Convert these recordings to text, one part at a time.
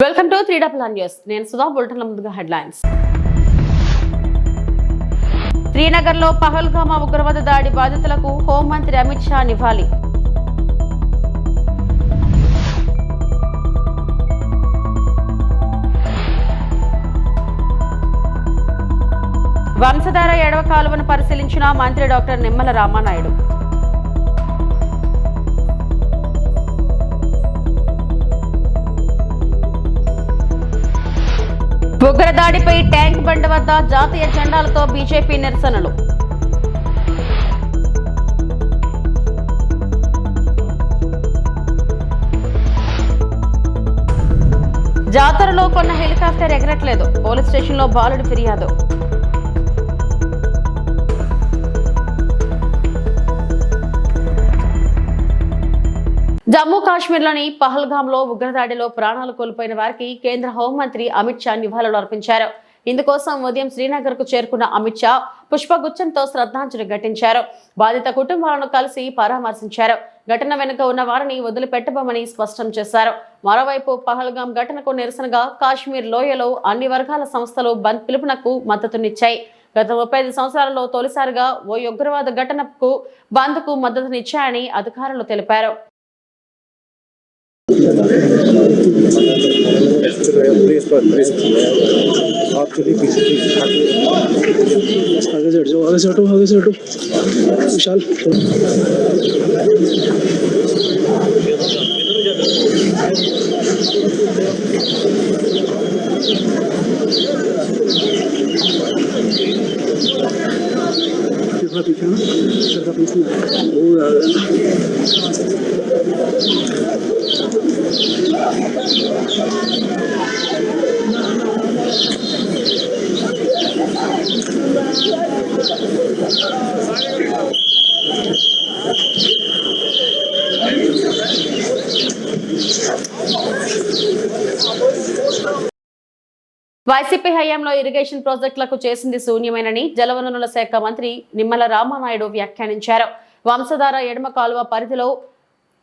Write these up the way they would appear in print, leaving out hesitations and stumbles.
Welcome to 3 news. నేను సుధా. బులెటిన్ల ముందుగా headlines. శ్రీనగర్లో పహల్గామా ఉగ్రవాద దాడి బాధితులకు హోంమంత్రి అమిత్ షా నివాళి. వంశధార ఎడవ కాలువను పరిశీలించిన మంత్రి డాక్టర్ నిమ్మల రామానాయుడు. ఉగ్రదాడిపై ట్యాంక్ బండ్ వద్ద జాతీయ జెండాలతో బీజేపీ నిరసనలు. జాతరలో కొన్న హెలికాప్టర్ ఎగరట్లేదు. పోలీస్ స్టేషన్లో బాలుడి ఫిర్యాదు. జమ్మూ కాశ్మీర్లోని పహల్గామ్లో ఉగ్రదాడిలో ప్రాణాలు కోల్పోయిన వారికి కేంద్ర హోంమంత్రి అమిత్ షా నివాళులు అర్పించారు. ఇందుకోసం ఉదయం శ్రీనగర్ కు చేరుకున్న అమిత్ షా పుష్పగుచ్చంతో శ్రద్ధాంజలి ఘటించారు. బాధిత కుటుంబాలను కలిసి పరామర్శించారు. ఘటన వెనుక ఉన్న వారిని వదిలిపెట్టబోమని స్పష్టం చేశారు. మరోవైపు పహల్గామ్ ఘటనకు నిరసనగా కాశ్మీర్ లోయలో అన్ని వర్గాల సంస్థలు బంద్ పిలుపునకు మద్దతునిచ్చాయి. గత 35 సంవత్సరాలలో తొలిసారిగా ఓ ఉగ్రవాద ఘటనకు బంద్ కు మద్దతునిచ్చాయని అధికారులు తెలిపారు. వైసీపీ హయాంలో ఇరిగేషన్ ప్రాజెక్టులకు చేసింది శూన్యమేనని జలవనరుల శాఖ మంత్రి నిమ్మల రామానాయుడు వ్యాఖ్యానించారు. వంశధార ఎడమ కాలువ పరిధిలో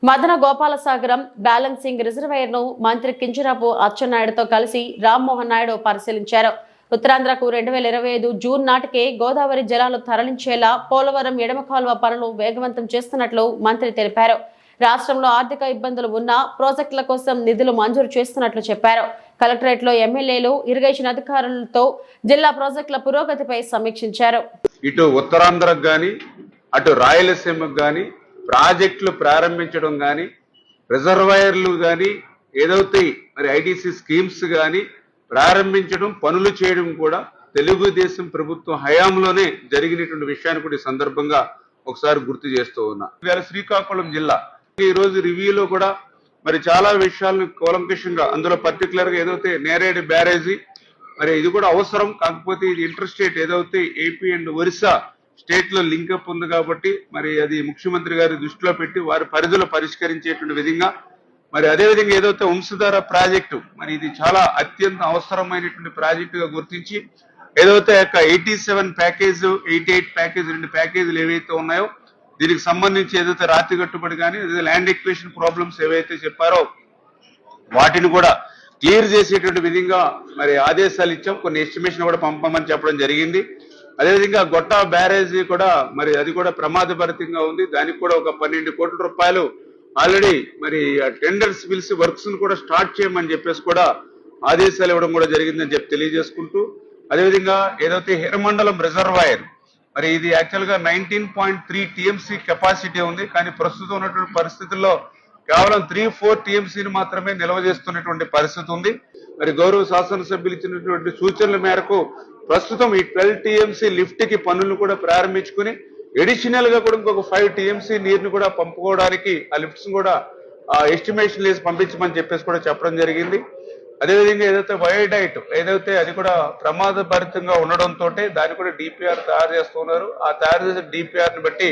మదన గోపాలసాగరం బ్యాలెన్సింగ్ రిజర్వాయర్ ను మంత్రి కింజరాపు అచ్చెన్నాయుడుతో కలిసి రామ్మోహన్ నాయుడు పరిశీలించారు. ఉత్తరాంధ్రకు 2025 జూన్ నాటికే గోదావరి జలాలు తరలించేలా పోలవరం ఎడమ కాలువ పనులు వేగవంతం చేస్తున్నట్లు మంత్రి తెలిపారు. రాష్ట్రంలో ఆర్థిక ఇబ్బందులు ఉన్నా ప్రాజెక్టుల కోసం నిధులు మంజూరు చేస్తున్నట్లు చెప్పారు. కలెక్టరేట్ లో ఎమ్మెల్యేలు ఇరిగేషన్ అధికారులతో జిల్లా ప్రాజెక్టుల పురోగతిపై సమీక్షించారు. ఇటు ఉత్తరాంధ్రకు గాని అటు రాయలసీమకు గాని ప్రాజెక్టులు ప్రారంభించడం గాని రిజర్వాయర్లు గాని ఏదైతే మరి ఐడిసి స్కీమ్స్ గాని ప్రారంభించడం పనులు చేయడం కూడా తెలుగుదేశం ప్రభుత్వం హయాంలోనే జరిగినటువంటి విషయాన్ని కూడా ఈ సందర్భంగా ఒకసారి గుర్తు చేస్తూ ఉన్నా. ఇవాళ శ్రీకాకుళం జిల్లా ఈ రోజు రివ్యూలో కూడా మరి చాలా విషయాలను కూలంకషంగా అందులో పర్టికులర్ గా ఏదైతే నేరేడు బ్యారేజీ మరి ఇది కూడా అవసరం, కాకపోతే ఇది ఇంటర్ స్టేట్ ఏదైతే ఏపీ అండ్ ఒరిస్సా స్టేట్ లో లింకప్ ఉంది కాబట్టి మరి అది ముఖ్యమంత్రి గారి దృష్టిలో పెట్టి వారి పరిధిలో పరిష్కరించేటువంటి విధంగా మరి అదేవిధంగా ఏదైతే వంశధార ప్రాజెక్టు మరి ఇది చాలా అత్యంత అవసరమైనటువంటి ప్రాజెక్టుగా గుర్తించి ఏదైతే 87 ప్యాకేజ్ 88 ప్యాకేజ్ 2 ప్యాకేజీలు ఏవైతే ఉన్నాయో దీనికి సంబంధించి ఏదైతే రాతి కట్టుబడి కానీ ల్యాండ్ ఎక్వేషన్ ప్రాబ్లమ్స్ ఏవైతే చెప్పారో వాటిని కూడా క్లియర్ చేసేటువంటి విధంగా మరి ఆదేశాలు ఇచ్చాం. కొన్ని ఎస్టిమేషన్ కూడా పంపమని చెప్పడం జరిగింది. అదేవిధంగా గొట్టా బ్యారేజీ కూడా మరి అది కూడా ప్రమాదభరితంగా ఉంది. దానికి కూడా ఒక 12 కోట్ల రూపాయలు ఆల్రెడీ మరి టెండర్స్ పిలిచి వర్క్స్ ను కూడా స్టార్ట్ చేయమని చెప్పేసి కూడా ఆదేశాలు ఇవ్వడం కూడా జరిగిందని చెప్పి తెలియజేసుకుంటూ, అదేవిధంగా ఏదైతే హిరమండలం రిజర్వాయర్ మరి ఇది యాక్చువల్ గా 19.3 టీఎంసీ కెపాసిటీ ఉంది. కానీ ప్రస్తుతం ఉన్నటువంటి పరిస్థితుల్లో కేవలం 3-4 టీఎంసీని మాత్రమే నిల్వ చేస్తున్నటువంటి పరిస్థితి ఉంది. మరి గౌరవ శాసనసభ్యులు ఇచ్చినటువంటి సూచనల మేరకు ప్రస్తుతం ఈ 12 టీఎంసీ లిఫ్ట్ కి పనులను కూడా ప్రారంభించుకుని ఎడిషనల్ గా కూడా ఇంకొక 5 టీఎంసీ నీరుని కూడా పంపుకోవడానికి ఆ లిఫ్ట్స్ కూడా ఎస్టిమేషన్ వేసి పంపించమని చెప్పేసి కూడా చెప్పడం జరిగింది. అదేవిధంగా ఏదైతే వయోడైట్ ఏదైతే అది కూడా ప్రమాదభరితంగా ఉండడంతో దాన్ని కూడా డిపిఆర్ తయారు చేస్తున్నారు. ఆ తయారు చేసే డిపిఆర్ ని బట్టి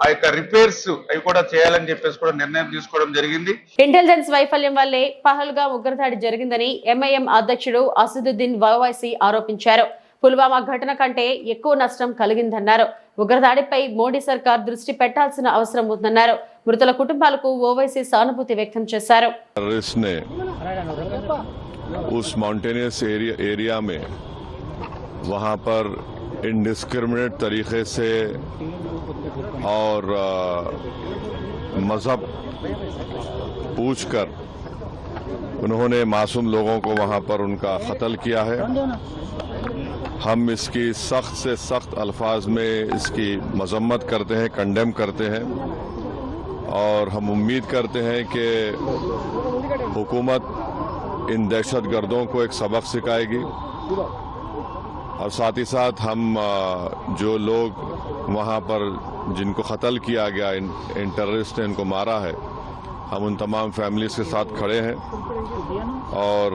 ఆ యొక్క రిపేర్స్ అవి కూడా చేయాలని చెప్పేసి కూడా నిర్ణయం తీసుకోవడం జరిగింది. ఇంటెలిజెన్స్ వైఫల్యం వల్లే పహల్గామ్ ఉగ్రదాడి జరిగిందని ఎంఐఎం అధ్యక్షుడు అసదుద్దీన్ ఓవైసీ ఆరోపించారు. పుల్వామా ఘటన కంటే ఎక్కువ నష్టం కలిగిందన్నారు. ఉగ్రదాడిపై మోడీ సర్కార్ దృష్టి పెట్టాల్సిన అవసరం ఉందన్నారు. మృతుల కుటుంబాలకు ఓవైసీ సానుభూతి వ్యక్తం చేశారు. उस माउंटेनियस एरिया में वहाँ पर इंडिस्क्रिमिनेट तरीके से और मजहब पूछकर उन्होंने मासूम लोगों को वहाँ पर उनका कत्ल किया है। हम इसकी सख्त से सख्त अल्फाज में इसकी मजम्मत करते हैं, कंडेम करते हैं और हम उम्मीद करते हैं कि हुकूमत इन दहशतगर्दों को एक सबक सिखाएगी और साथ ही साथ हम जो लोग वहाँ पर जिनको कत्ल किया गया, इन टेररिस्ट ने इनको मारा है, हम उन तमाम फैमिलीज के साथ खड़े हैं और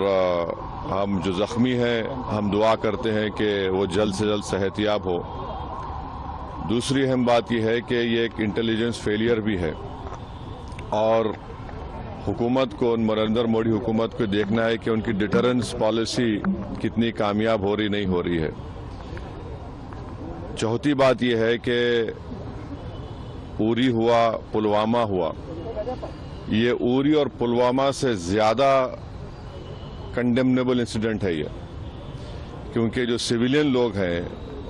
हम जो ज़ख्मी हैं हम दुआ करते हैं कि वो जल्द से जल्द सेहतियाब हो। दूसरी अहम बात यह है कि ये एक इंटेलिजेंस फेलियर भी है और हुकूमत को, नरेंद्र मोदी हुकूमत को देखना है कि उनकी डिटरेंस पॉलिसी कितनी कामयाब हो रही नहीं हो रही है। चौथी बात यह है कि उरी हुआ, पुलवामा हुआ, ये उरी और पुलवामा से ज़्यादा कंडेमनेबल इंसिडेंट है ये, क्योंकि जो सिविलियन लोग हैं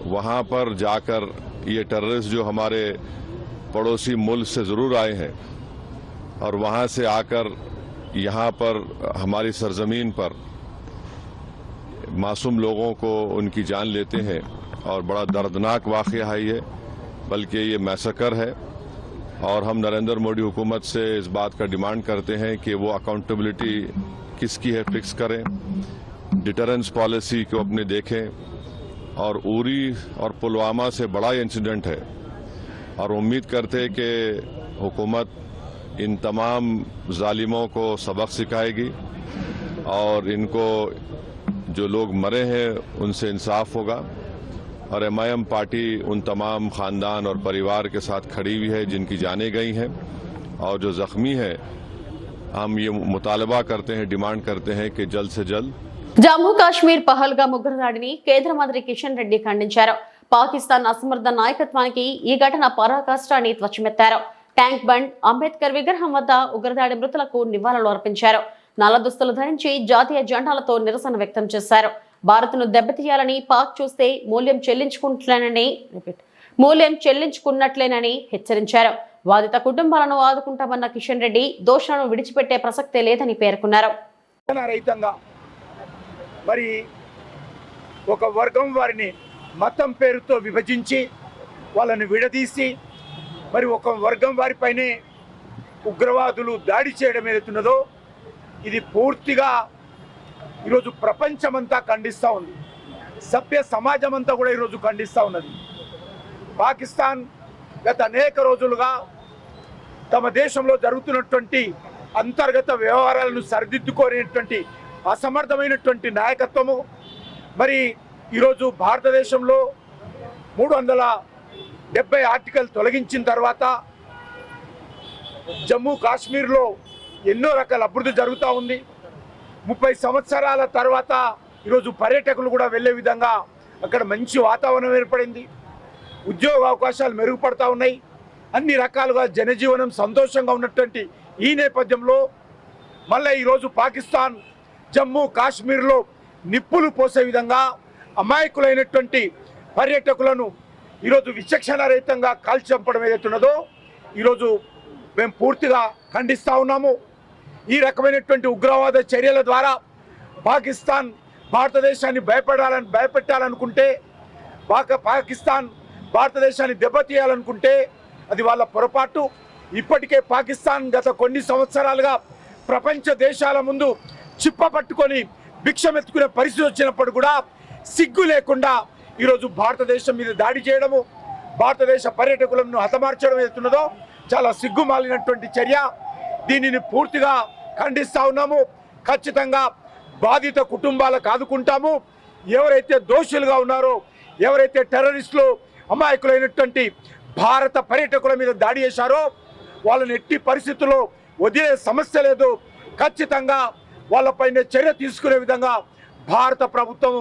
वहाँ पर जाकर ये टेररिस्ट जो हमारे पड़ोसी मुल्क से ज़रूर आए हैं और वहाँ से आकर यहाँ पर हमारी सरजमीन पर मासूम लोगों को उनकी जान लेते हैं और बड़ा दर्दनाक वाक़या है ये, बल्कि ये मैसेकर है और हम नरेंद्र मोदी हुकूमत से इस बात का डिमांड करते हैं कि वो अकाउंटेबिलिटी किसकी है फिक्स करें, डिटरेंस पॉलिसी को अपने देखें और उरी और पुलवामा से बड़ा इंसिडेंट है और उम्मीद करते हैं कि हुकूमत इन तमाम जालिमों को सबक सिखाएगी और इनको जो लोग मरे हैं उनसे इंसाफ होगा और एमआईएम पार्टी उन तमाम ख़ानदान और परिवार के साथ खड़ी हुई है जिनकी जानें गई हैं और जो ज़ख्मी हैं हम ये मुतालबा करते हैं, डिमांड करते हैं कि जल्द से जल्द జమ్మూ కాశ్మీర్ పహల్గామ్ ఉగ్రదాడిని కేంద్ర మంత్రి కిషన్ రెడ్డి ఖండించారు. పాకిస్తాన్ అసమర్థ నాయకత్వానికి ఈ ఘటన పరాకాష్ఠాన్ని ధ్వజమెత్తారు. ట్యాంక్ బండ్, అంబేద్కర్ విగ్రహం వద్ద ఉగ్రదాడి మృతులకు నివాళులు అర్పించారు. నల్ల దుస్తులు ధరించి జాతీయ జెండాలతో నిరసన వ్యక్తం చేశారు. భారత్ను దెబ్బతీయాలని పాక్ చూస్తే మూల్యం చెల్లించుకున్నట్లేనని హెచ్చరించారు. బాధిత కుటుంబాలను ఆదుకుంటామన్న కిషన్ రెడ్డి దోషులను విడిచిపెట్టే ప్రసక్తే లేదని పేర్కొన్నారు. మరి ఒక వర్గం వారిని మతం పేరుతో విభజించి వాళ్ళని విడదీసి మరి ఒక వర్గం వారిపైనే ఉగ్రవాదులు దాడి చేయడం ఏదైతున్నదో ఇది పూర్తిగా ఈరోజు ప్రపంచమంతా ఖండిస్తూ ఉంది. సభ్య సమాజం అంతా కూడా ఈరోజు ఖండిస్తూ ఉన్నది. పాకిస్తాన్ గత అనేక రోజులుగా తమ దేశంలో జరుగుతున్నటువంటి అంతర్గత వ్యవహారాలను సరిదిద్దుకోనేటువంటి అసమర్థమైనటువంటి నాయకత్వము మరి ఈరోజు భారతదేశంలో 370 ఆర్టికల్ తొలగించిన తర్వాత జమ్మూ కాశ్మీర్లో ఎన్నో రకాల అభివృద్ధి జరుగుతూ ఉంది. 30 సంవత్సరాల తర్వాత ఈరోజు పర్యాటకులు కూడా వెళ్ళే విధంగా అక్కడ మంచి వాతావరణం ఏర్పడింది. ఉద్యోగ అవకాశాలు మెరుగుపడతా ఉన్నాయి. అన్ని రకాలుగా జనజీవనం సంతోషంగా ఉన్నటువంటి ఈ నేపథ్యంలో మళ్ళీ ఈరోజు పాకిస్తాన్ జమ్మూ కాశ్మీర్లో నిప్పులు పోసే విధంగా అమాయకులైనటువంటి పర్యాటకులను ఈరోజు విచక్షణారహితంగా కాల్చంపడం ఏదైతున్నదో ఈరోజు మేము పూర్తిగా ఖండిస్తూ ఉన్నాము. ఈ రకమైనటువంటి ఉగ్రవాద చర్యల ద్వారా పాకిస్తాన్ భారతదేశాన్ని భయపెట్టాలనుకుంటే, పాకిస్తాన్ భారతదేశాన్ని దెబ్బతీయాలనుకుంటే అది వాళ్ళ పొరపాటు. ఇప్పటికే పాకిస్తాన్ గత కొన్ని సంవత్సరాలుగా ప్రపంచ దేశాల ముందు చిప్ప పట్టుకొని భిక్షమెత్తుకునే పరిస్థితి వచ్చినప్పుడు కూడా సిగ్గు లేకుండా ఈరోజు భారతదేశం మీద దాడి చేయడము, భారతదేశ పర్యాటకులను హతమార్చడం ఏదైతున్నదో చాలా సిగ్గుమాలినటువంటి చర్య. దీనిని పూర్తిగా ఖండిస్తూ ఉన్నాము. ఖచ్చితంగా బాధిత కుటుంబాలకు ఆదుకుంటాము. ఎవరైతే దోషులుగా ఉన్నారో, ఎవరైతే టెర్రరిస్టులు అమాయకులైనటువంటి భారత పర్యాటకుల మీద దాడి చేశారో వాళ్ళని ఎట్టి పరిస్థితుల్లో వదిలే సమస్య లేదు. ఖచ్చితంగా వాళ్ళపైన చర్య తీసుకునే విధంగా భారత ప్రభుత్వం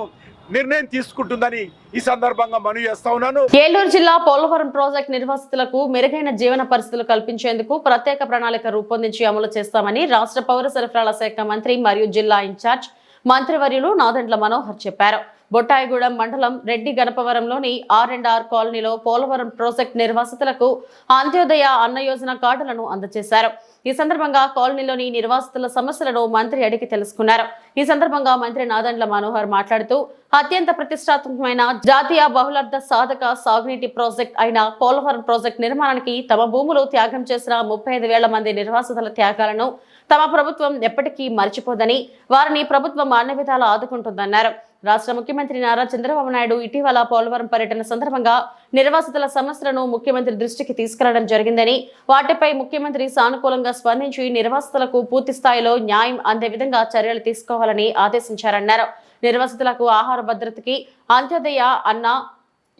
నిర్ణయం తీసుకుంటుందని ఈ సందర్భంగా మనవి చేస్తా ఉన్నాను. ఏలూరు జిల్లా పోలవరం ప్రాజెక్టు నిర్వాసితులకు మెరుగైన జీవన పరిస్థితులు కల్పించేందుకు ప్రత్యేక ప్రణాళిక రూపొందించి అమలు చేస్తామని రాష్ట్ర పౌర సరఫరాల శాఖ మంత్రి మరియు జిల్లా ఇన్ఛార్జ్ మంత్రివర్యులు నాదెండ్ల మనోహర్ చెప్పారు. బొట్టాయిగూడెం మండలం రెడ్డి గణపవరంలోని R&R కాలనీలో పోలవరం ప్రాజెక్టు నిర్వాసితులకు అంత్యోదయ అన్న యోజన కార్డులను అందజేశారు. ఈ సందర్భంగా కాలనీలోని నిర్వాసితుల సమస్యలను మంత్రి అడిగి తెలుసుకున్నారు. ఈ సందర్భంగా మంత్రి నాదెండ్ల మనోహర్ మాట్లాడుతూ అత్యంత ప్రతిష్టాత్మకమైన జాతీయ బహుళార్థ సాధక సాగునీటి ప్రాజెక్ట్ అయిన పోలవరం ప్రాజెక్టు నిర్మాణానికి తమ భూములు త్యాగం చేసిన 35,000 మంది నిర్వాసితుల త్యాగాలను తమ ప్రభుత్వం ఎప్పటికీ మర్చిపోదని, వారిని ప్రభుత్వం అన్ని విధాలా ఆదుకుంటుందన్నారు. రాష్ట్ర ముఖ్యమంత్రి నారా చంద్రబాబు నాయుడు ఇటీవల పోలవరం పర్యటన సందర్భంగా నిర్వాసితుల సమస్యలను ముఖ్యమంత్రి దృష్టికి తీసుకురావడం జరిగిందని, వాటిపై ముఖ్యమంత్రి సానుకూలంగా స్పందించి నిర్వాసితులకు పూర్తి స్థాయిలో న్యాయం అందే విధంగా చర్యలు తీసుకోవాలని ఆదేశించారన్నారు. నిర్వాసితులకు ఆహార భద్రతకి అంత్యోదయ అన్న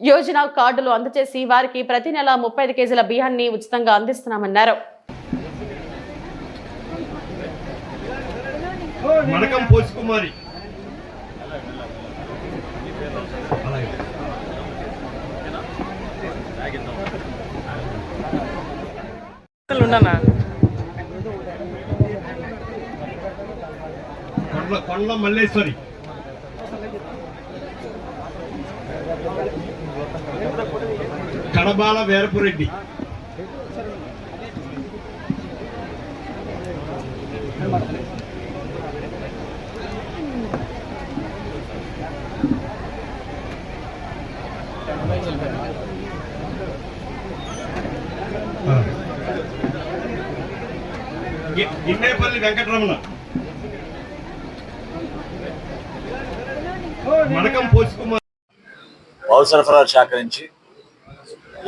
యోజన కార్డులు అందజేసి వారికి ప్రతి నెల 35 కేజీల బియ్యాన్ని ఉచితంగా అందిస్తున్నామన్నారు. మడకం పోసుకుమారి కొండ మల్లేశ్వరి కడబాల వీరపురెడ్డి గిన్నేపల్లి వెంకటరమణ మడకం పోసుకుమార్. పౌర సరఫరాల శాఖ నుంచి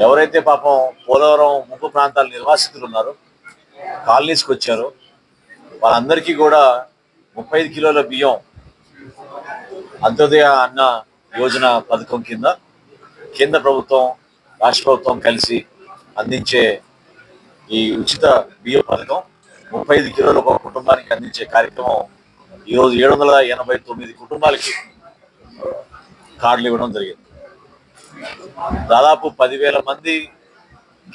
ఎవరైతే పాపం పోలవరం ముప్పు ప్రాంతాల నిర్వాసితులు ఉన్నారో, కాలనీస్కి వచ్చారో, వాళ్ళందరికీ కూడా 35 కిలోల బియ్యం అంత్యోదయ అన్న యోజన పథకం కింద కేంద్ర ప్రభుత్వం రాష్ట్ర ప్రభుత్వం కలిసి అందించే ఈ ఉచిత బియ్యం పథకం 35 కిలోల ఒక కుటుంబానికి అందించే కార్యక్రమం ఈరోజు 789 కుటుంబాలకి కార్డులు ఇవ్వడం జరిగింది. దాదాపు 10,000 మంది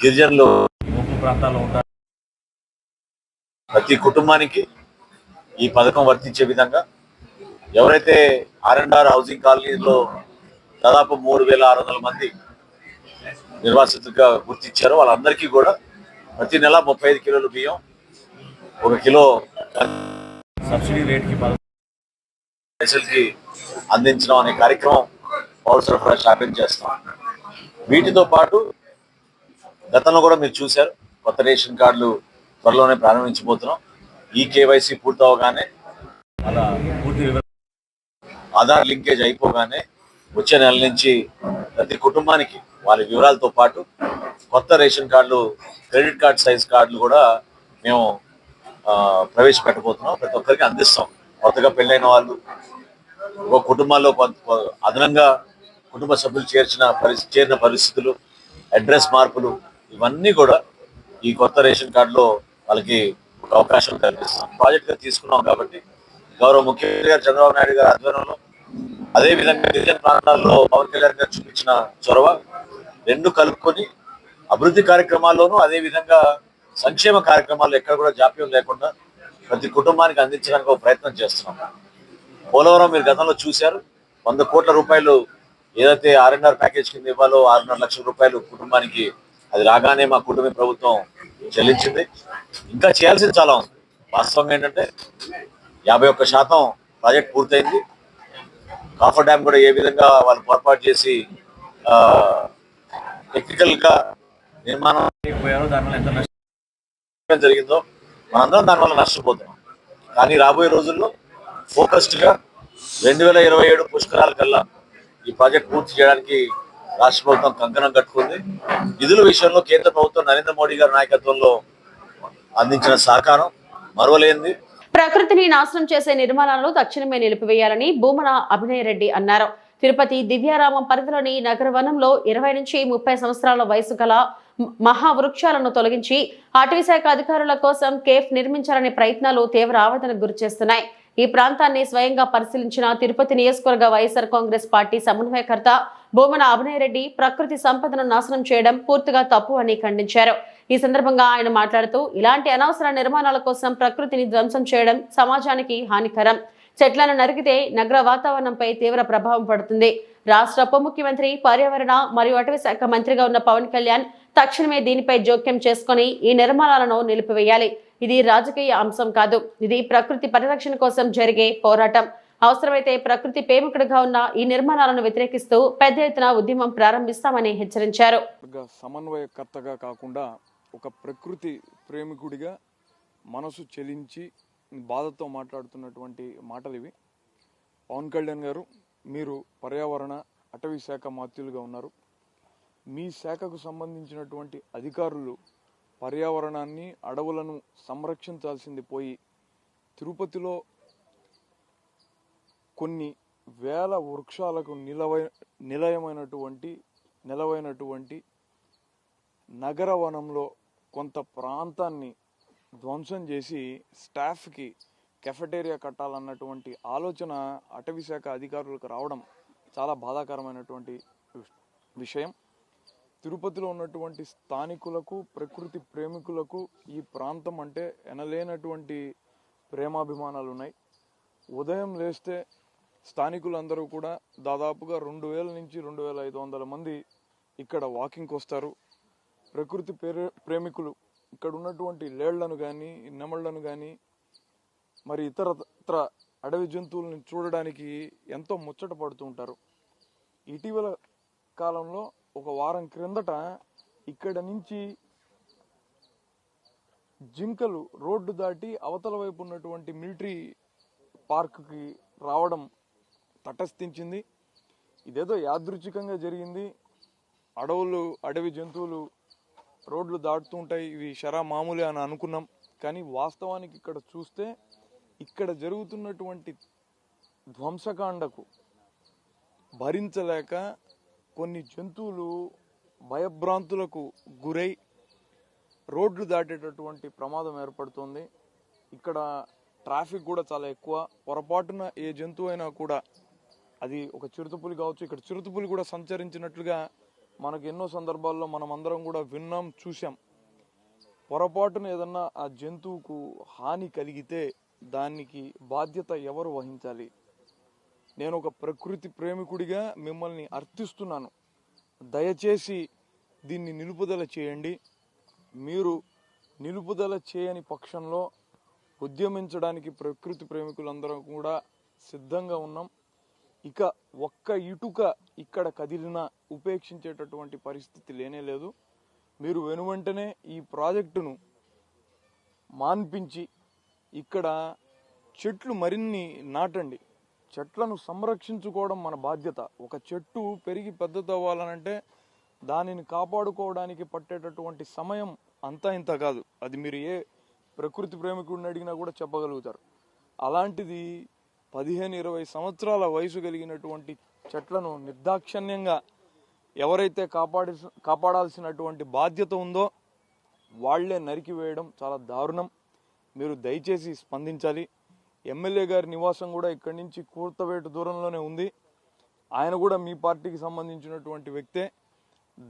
గిరిజనులు ముప్పు ప్రాంతాల్లో ఉంటారు. ప్రతి కుటుంబానికి ఈ పథకం వర్తించే విధంగా ఎవరైతే R&R హౌసింగ్ కాలనీలో దాదాపు 3,600 మంది నిర్వాసితులుగా గుర్తించారో వాళ్ళందరికీ కూడా ప్రతి నెల 35 కిలోల బియ్యం, 1 కిలో సబ్సిడీ రేట్కి పైసలకి అందించడం అనే కార్యక్రమం పౌర సరఫరా శాఖ చేస్తాం. వీటితో పాటు గతంలో కూడా మీరు చూశారు, కొత్త రేషన్ కార్డులు త్వరలోనే ప్రారంభించబోతున్నాం. ఈ KYC పూర్తవగానే అలా పూర్తి ఆధార్ లింకేజ్ అయిపోగానే వచ్చే నెల నుంచి ప్రతి కుటుంబానికి వారి వివరాలతో పాటు కొత్త రేషన్ కార్డులు, క్రెడిట్ కార్డ్ సైజ్ కార్డులు కూడా మేము ప్రవేశపెట్టబోతున్నాం. ప్రతి ఒక్కరికి అందిస్తాం. కొత్తగా పెళ్ళైన వాళ్ళు, ఒక కుటుంబాల్లో అదనంగా కుటుంబ సభ్యులు చేరిన పరిస్థితులు, అడ్రస్ మార్పులు, ఇవన్నీ కూడా ఈ కొత్త రేషన్ కార్డులో వాళ్ళకి ఒక అవకాశం కల్పిస్తాం. ప్రాజెక్ట్గా తీసుకున్నాం కాబట్టి గౌరవ ముఖ్యమంత్రి గారు చంద్రబాబు నాయుడు గారి ఆధ్వర్యంలో, అదేవిధంగా గిరిజన ప్రాంతాల్లో పవన్ కళ్యాణ్ గారు చూపించిన చొరవ రెండు కలుపుకొని అభివృద్ధి కార్యక్రమాల్లోనూ అదేవిధంగా సంక్షేమ కార్యక్రమాల్లో ఎక్కడ కూడా జాప్యం లేకుండా ప్రతి కుటుంబానికి అందించడానికి ఒక ప్రయత్నం చేస్తున్నాం. పోలవరం మీరు గతంలో చూశారు, 100 కోట్ల రూపాయలు ఏదైతే R&R ప్యాకేజ్ కింద ఇవ్వాలో 6.5 లక్షల రూపాయలు కుటుంబానికి అది రాగానే మా కుటుంబ ప్రభుత్వం చెల్లించింది. ఇంకా చేయాల్సింది చాలా ఉంది. వాస్తవంగా ఏంటంటే 51% ప్రాజెక్ట్ పూర్తయింది. కాఫర్ డ్యామ్ కూడా ఏ విధంగా వాళ్ళు పొరపాటు చేసి టెక్నికల్గా నిర్మాణం అయిపోయారో, దానివల్ల ఎంత నష్టం జరిగిందో మనందరం దానివల్ల నష్టపోతున్నాం. కానీ రాబోయే రోజుల్లో ఫోకస్డ్గా 2027 పుష్కరాల కల్లా ఈ ప్రాజెక్ట్ పూర్తి చేయడానికి రాష్ట్ర ప్రభుత్వం కంకణం కట్టుకుంది. నిధుల విషయంలో కేంద్ర ప్రభుత్వం నరేంద్ర మోడీ గారి నాయకత్వంలో అందించిన సహకారం మరువలేనిది. ప్రకృతిని నాశనం చేసే నిర్మాణాలను తక్షణమే నిలిపివేయాలని భూమన అభినయ్ రెడ్డి అన్నారు. తిరుపతి దివ్యారామం పరిధిలోని నగర వనంలో 20 నుంచి 30 సంవత్సరాల వయసు గల మహావృక్షాలను తొలగించి అటవీశాఖ అధికారుల కోసం కేఫ్ నిర్మించాలనే ప్రయత్నాలు తీవ్ర ఆవేదనకు గురిచేస్తున్నాయి. ఈ ప్రాంతాన్ని స్వయంగా పరిశీలించిన తిరుపతి నియోజకవర్గ వైఎస్ఆర్ కాంగ్రెస్ పార్టీ సమన్వయకర్త భూమన అభినయ్ రెడ్డి ప్రకృతి సంపదను నాశనం చేయడం పూర్తిగా తప్పు అని ఖండించారు. ఈ సందర్భంగా ఆయన మాట్లాడుతూ, ఇలాంటి అనవసర నిర్మాణాల కోసం ప్రకృతిని ధ్వంసం చేయడం సమాజానికి హానికరం. చెట్లను నరికితే నగర వాతావరణంపై తీవ్ర ప్రభావం పడుతుంది. రాష్ట్ర ఉప ముఖ్యమంత్రి, పర్యావరణ మరియు అటవీ శాఖ మంత్రిగా ఉన్న పవన్ కళ్యాణ్ తక్షణమే దీనిపై జోక్యం చేసుకుని ఈ నిర్మాణాలను నిలిపివేయాలి. ఇది రాజకీయ అంశం కాదు, ఇది ప్రకృతి పరిరక్షణ కోసం జరిగే పోరాటం. అవసరమైతే ప్రకృతి ప్రేమికుడిగా ఉన్న ఈ నిర్మాణాలను వ్యతిరేకిస్తూ పెద్ద ఎత్తున ఉద్యమం ప్రారంభిస్తామని హెచ్చరించారు. సమన్వయకర్తగా కాకుండా ఒక ప్రకృతి ప్రేమికుడిగా మనసు చెలించి బాధతో మాట్లాడుతున్నటువంటి మాటలు ఇవి. పవన్ కళ్యాణ్ గారు, మీరు పర్యావరణ అటవీ శాఖ మంత్రులుగా ఉన్నారు. మీ శాఖకు సంబంధించినటువంటి అధికారులు పర్యావరణాన్ని, అడవులను సంరక్షించాల్సింది పోయి తిరుపతిలో కొన్ని వేల వృక్షాలకు నిలవైనటువంటి నగర వనంలో కొంత ప్రాంతాన్ని ధ్వంసం చేసి స్టాఫ్కి కెఫెటేరియా కట్టాలన్నటువంటి ఆలోచన అటవీ శాఖ అధికారులకు రావడం చాలా బాధాకరమైనటువంటి విషయం. తిరుపతిలో ఉన్నటువంటి స్థానికులకు, ప్రకృతి ప్రేమికులకు ఈ ప్రాంతం అంటే ఎనలేనటువంటి ప్రేమాభిమానాలు ఉన్నాయి. ఉదయం లేస్తే స్థానికులందరూ కూడా దాదాపుగా 2000 నుంచి 2500 మంది ఇక్కడ వాకింగ్కి వస్తారు. ప్రకృతి ప్రేమికులు ఇక్కడ ఉన్నటువంటి లేళ్లను కానీ, నెమళ్లను కానీ, మరి ఇతర అడవి జంతువులను చూడడానికి ఎంతో ముచ్చట పడుతూ ఉంటారు. ఇటీవల కాలంలో ఒక వారం క్రిందట ఇక్కడ నుంచి జింకలు రోడ్డు దాటి అవతల వైపు ఉన్నటువంటి మిలిటరీ పార్కుకి రావడం తటస్థించింది. ఇదేదో యాదృచ్ఛికంగా జరిగింది. అడవి జంతువులు రోడ్లు దాటుతూ ఉంటాయి, ఇవి షరా మామూలే అని అనుకున్నాం. కానీ వాస్తవానికి ఇక్కడ చూస్తే ఇక్కడ జరుగుతున్నటువంటి ధ్వంసకాండకు భరించలేక కొన్ని జంతువులు భయభ్రాంతులకు గురై రోడ్లు దాటేటటువంటి ప్రమాదం ఏర్పడుతుంది. ఇక్కడ ట్రాఫిక్ కూడా చాలా ఎక్కువ. పొరపాటున ఏ జంతువు అయినా కూడా, అది ఒక చిరుతపులి కావచ్చు, ఇక్కడ చిరుతపులి కూడా సంచరించినట్లుగా మనకు ఎన్నో సందర్భాల్లో మనం అందరం కూడా విన్నాం, చూసాం. పొరపాటున ఏదన్నా ఆ జంతువుకు హాని కలిగితే దానికి బాధ్యత ఎవరు వహించాలి? నేను ఒక ప్రకృతి ప్రేమికుడిగా మిమ్మల్ని అర్థిస్తున్నాను. దయచేసి దీన్ని నిలుపుదల చేయండి. మీరు నిలుపుదల చేయని పక్షంలో ఉద్యమించడానికి ప్రకృతి ప్రేమికులందరం కూడా సిద్ధంగా ఉన్నాం. ఇక ఒక్క ఇటుక ఇక్కడ కదిలినా ఉపేక్షించేటటువంటి పరిస్థితి లేనేలేదు. మీరు వెనువెంటనే ఈ ప్రాజెక్టును మాన్పించి ఇక్కడ చెట్లు మరిన్ని నాటండి. చెట్లను సంరక్షించుకోవడం మన బాధ్యత. ఒక చెట్టు పెరిగి పెద్దదవ్వాలనంటే దానిని కాపాడుకోవడానికి పట్టేటటువంటి సమయం అంతా ఇంత కాదు. అది మీరు ఏ ప్రకృతి ప్రేమికుడిని అడిగినా కూడా చెప్పగలుగుతారు. అలాంటిది 15-20 సంవత్సరాల వయసు కలిగినటువంటి చెట్లను నిర్దాక్షిణ్యంగా ఎవరైతే కాపాడాల్సినటువంటి బాధ్యత ఉందో వాళ్లే నరికివేయడం చాలా దారుణం. మీరు దయచేసి స్పందించాలి. ఎమ్మెల్యే గారి నివాసం కూడా ఇక్కడి నుంచి కూర్తవేటు దూరంలోనే ఉంది. ఆయన కూడా మీ పార్టీకి సంబంధించినటువంటి వ్యక్తే.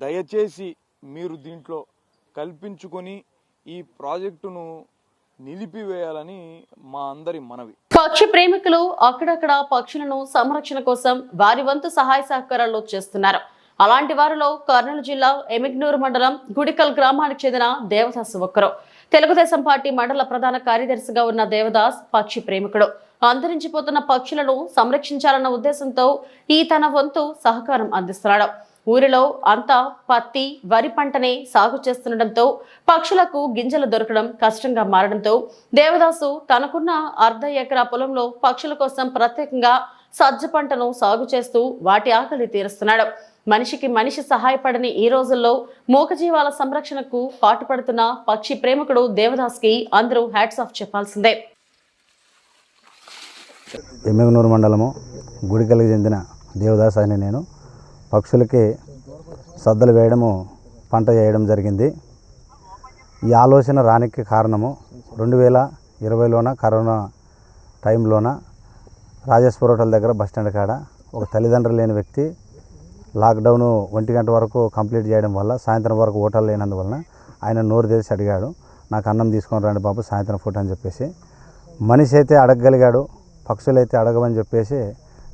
దయచేసి మీరు దీంట్లో కల్పించుకొని ఈ ప్రాజెక్టును నిలిపివేయాలని మా అందరి మనవి. పక్షి ప్రేమికులు అక్కడక్కడ పక్షులను సంరక్షణ కోసం వారి వంతు సహాయ సహకారాలు చేస్తున్నారు. అలాంటి వారిలో కర్నూలు జిల్లా ఎమిగ్నూరు మండలం గుడికల్ గ్రామానికి చెందిన దేవదాస్ ఒక్కరు. తెలుగుదేశం పార్టీ మండల ప్రధాన కార్యదర్శిగా ఉన్న దేవదాస్ పక్షి ప్రేమికుడు. అంతరించిపోతున్న పక్షులను సంరక్షించాలన్న ఉద్దేశంతో ఈ తన వంతు సహకారం అందిస్తున్నాడు. ఊరిలో అంతా పత్తి, వరి పంటనే సాగు చేస్తుండటంతో పక్షులకు గింజలు దొరకడం కష్టంగా మారడంతో దేవదాసు తనకున్న 1/2 ఎకరా పొలంలో పక్షుల కోసం ప్రత్యేకంగా సజ్జ పంటను సాగు చేస్తూ వాటి ఆకలి తీరుస్తున్నాడు. మనిషికి మనిషి సహాయపడని ఈ రోజుల్లో మూగజీవాల సంరక్షణకు పాటుపడుతున్న పక్షి ప్రేమికుడు దేవదాస్ కి అందరూ హ్యాట్స్ ఆఫ్ చెప్పాల్సిందే. ఎమ్మెగనూరు మండలము గుడికల్కి చెందిన దేవదాస్ అని నేను పక్షులకి సద్దలు వేయడము, పంట చేయడం జరిగింది. ఈ ఆలోచన రానికి కారణము 2020లోన కరోనా టైంలోన రాజేశ్వర హోటల్ దగ్గర బస్టాండ్ కాడ ఒక తల్లిదండ్రులు లేని వ్యక్తి లాక్డౌన్ 1 గంట వరకు కంప్లీట్ చేయడం వల్ల సాయంత్రం వరకు హోటల్ లేనందువలన ఆయన నోరు తెరిచి అడిగాడు, నాకు అన్నం తీసుకొని రండి బాబు సాయంత్రం పూట అని చెప్పేసి. మనిషి అయితే అడగగలిగాడు, పక్షులైతే అడగమని చెప్పేసి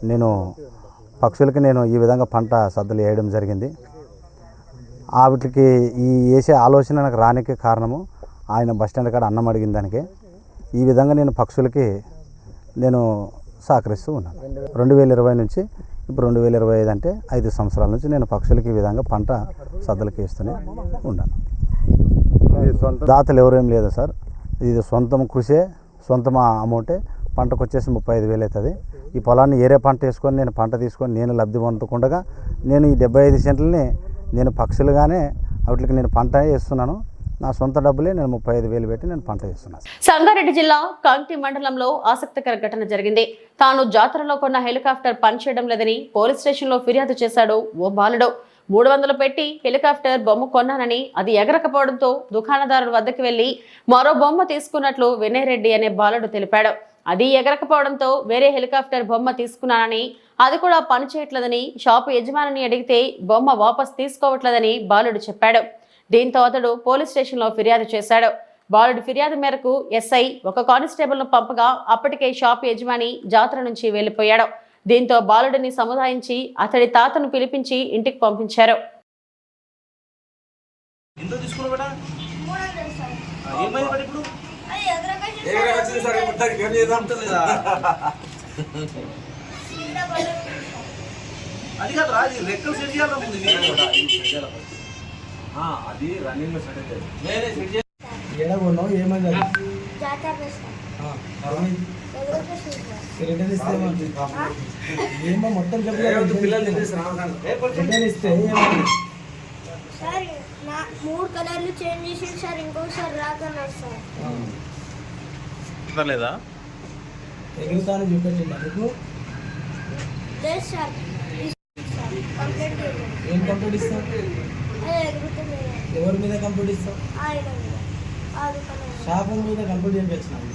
నేను పక్షులకి నేను ఈ విధంగా పంట సద్దలు వేయడం జరిగింది. వాటికి ఈ వేసే ఆలోచన నాకు రానికి కారణము ఆయన బస్ స్టాండ్ కాడ అన్నం అడిగిన దానికి ఈ విధంగా నేను పక్షులకి నేను సహకరిస్తూ ఉన్నాను. 2020 నుంచి ఇప్పుడు 2025 అంటే 5 సంవత్సరాల నుంచి నేను పక్షులకి ఈ విధంగా పంట సద్దలకి వేస్తూనే ఉన్నాను. దాతలు ఎవరేం లేదు సార్, ఇది సొంతం కృషే, సొంతం అమౌంటే. పంటకు వచ్చేసి 35,000 అవుతుంది. ఈ పొలాన్ని ఏరే పంట వేసుకొని నేను పంట తీసుకొని నేను లబ్ధి పొందకుండా నేను ఈ 75 సెంట్లని నేను పక్షులుగానే వాటికి నేను పంట వేస్తున్నాను. నా సొంత డబ్బులే నేను 35,000 పెట్టి నేను పంట వేస్తున్నాను. సంగారెడ్డి జిల్లా కంకి మండలంలో ఆసక్తికర ఘటన జరిగింది. తాను జాతరలో కొన్న హెలికాప్టర్ పనిచేయడం లేదని పోలీస్ స్టేషన్లో ఫిర్యాదు చేశాడు ఓ బాలుడు. 300 పెట్టి హెలికాప్టర్ బొమ్మ కొన్నానని అది ఎగరకపోవడంతో దుకాణదారుల వద్దకు వెళ్లి మరో బొమ్మ తీసుకున్నట్లు వినయ్ రెడ్డి అనే బాలుడు తెలిపాడు. అది ఎగరకపోవడంతో వేరే హెలికాప్టర్ బొమ్మ తీసుకున్నానని, అది కూడా పనిచేయట్లేదని షాపు యజమానిని అడిగితే బొమ్మ వాపస్ తీసుకోవట్లేదని బాలుడు చెప్పాడు. దీంతో అతడు పోలీస్ స్టేషన్లో ఫిర్యాదు చేశాడు. బాలుడి ఫిర్యాదు మేరకు ఎస్ఐ ఒక కానిస్టేబుల్ను పంపగా అప్పటికే షాపు యజమాని జాతర నుంచి వెళ్లిపోయాడు. దీంతో బాలుడిని సముదాయించి అతడి తాతను పిలిపించి ఇంటికి పంపించారు. అది రన్నింగ్ లో సెట్ అవుతుంది. ఏడగొన్నావు ఏమైంది? రిటర్న్ ఇస్తే ఏమో మొత్తం చెప్పలేదు. రిటర్న్ ఇస్తే సార్ 3 కలర్లు చేంజ్ చేసి సార్ ఇంకోసారి రాకన్నారు సార్. లేదా ఎగురుతాను చూపెట్టింది అందుకు లేదు సార్. ఏం కంప్లీట్ ఇస్తావు? ఎవరి మీద కంప్లీట్ ఇస్తావు? షాపు మీద కంప్లీట్ చేయించినావు.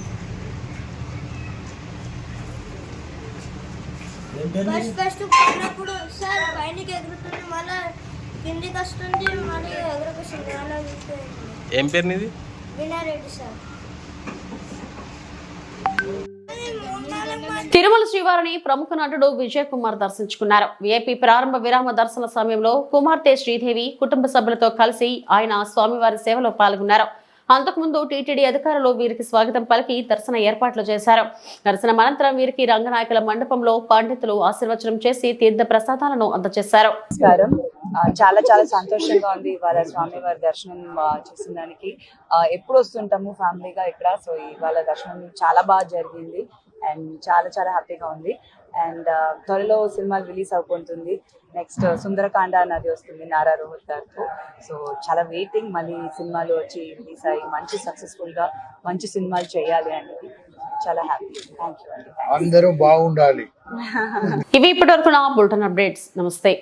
ఫస్ట్ పోయినప్పుడు సార్ పైనకి ఎగురుతుంది, మళ్ళీ కిందికి వస్తుంది, మళ్ళీ ఎగురకొస్తుంది. అలా ఏం పేరు నీది? వినయ్ రెడ్డి సార్. తిరుమల శ్రీవారిని ప్రముఖ నటుడు విజయ్ కుమార్ దర్శించుకున్నారు. విఐపి ప్రారంభ విరామ దర్శన సమయంలో కుమార్తె శ్రీదేవి కుటుంబ సభ్యులతో కలిసి ఆయన స్వామివారి సేవలో పాల్గొన్నారు. అంతకుముందు టీటీడీ అధికారులు వీరికి స్వాగతం పలికి దర్శన ఏర్పాట్లు చేశారు. దర్శనం అనంతరం వీరికి రంగనాయకుల మండపంలో పండితులు ఆశీర్వచనం చేసి తీర్థ ప్రసాదాలను అందజేశారు. నమస్కారం. చాలా చాలా సంతోషంగా ఉంది ఇవాళ స్వామివారి దర్శనం చేసిన దానికి. ఎప్పుడు వస్తుంటాము ఫ్యామిలీగా ఇక్కడ, సో ఇవాళ దర్శనం చాలా బాగా జరిగింది అండ్ చాలా చాలా హ్యాపీగా ఉంది. అండ్ త్వరలో సినిమాలు రిలీజ్ అవుతుంది. నెక్స్ట్ సుందరకాండ అన్నది వస్తుంది నారా రోహిత్ గారితో. సో చాలా వెయిటింగ్, మళ్ళీ సినిమాలు వచ్చి రిలీజ్ అయ్యి మంచి సక్సెస్ఫుల్గా మంచి సినిమాలు చేయాలి అనేది చాలా హ్యాపీ. థ్యాంక్ యూ అండి. అందరూ బాగుండాలి. ఇవి ఇప్పటివరకు నా బులెటిన్ అప్డేట్స్. నమస్తే.